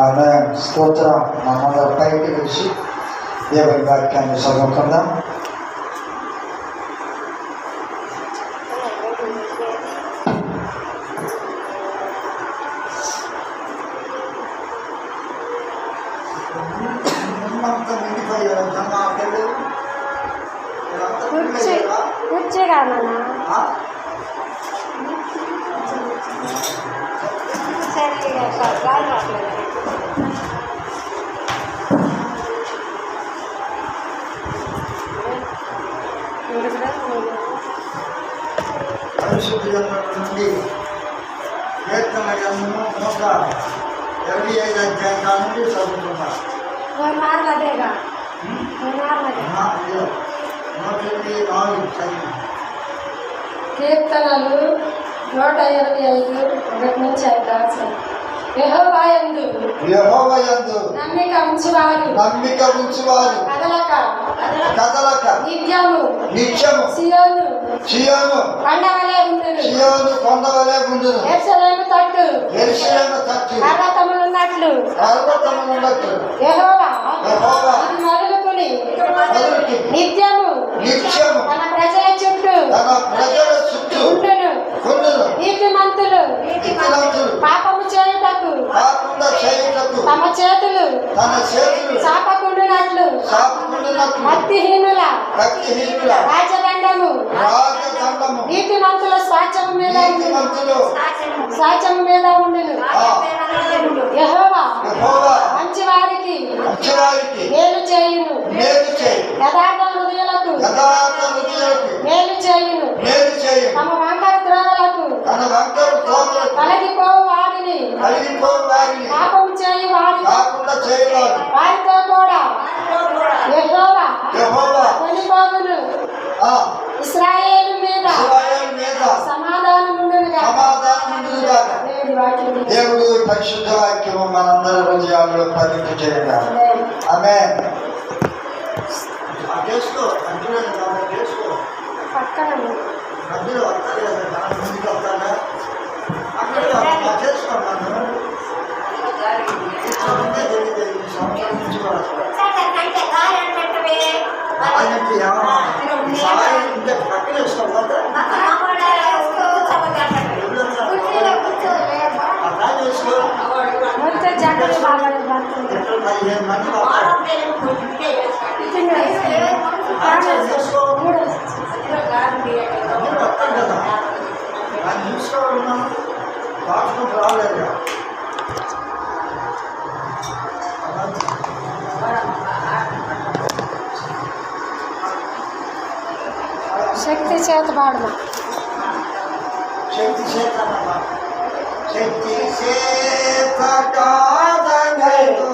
ఆమె స్తోత్రం. మనందరూ పైకి తెలిసి దేవుని వాక్యాన్ని చదువుకుందాం. పరిశుద్ధి నుండి కీర్తన గ్రంథము 125 అధ్యాయం నుండి చదువుతున్నారు. 184 కీర్తనలు 125 1 నుంచి 5. యెహోవాయందు నమ్మిక ఉంచువారు కదలక నిత్యము సియోను కొండవలే ఉండును. యెరూషలేము తట్టు పర్వతములున్నట్లు యెహోవా ఇది మొదలుకొని నిత్యము తన ప్రజల చుట్టూ ఉండును. నీతిమంతులు పాపము చేయుటకు తమ చేతులు చాపకుండునట్లు భక్తిహీనుల రాజదండము నీతిమంతుల స్వాచ్ఛము మీద ఉండును. యెహోవా మంచి వారికి మేలు చేయును. యథార్థ హృదయులకు మేలు చేయును. తమ వంకర త్రోవలకు తొలగిపోవు వారిని పాపము చేయు వారితో కూడా యెహోవా కొనిపోవును. ఇశ్రాయేలు మీద సమాధానం దేవుడు పరిశుద్ధ వాక్యము మనందరి హృదయాల్లో ఫలింప చేయండి. ఆమేన్. శక్తి చేత పాడమా. శక్తి చేత కాదనడు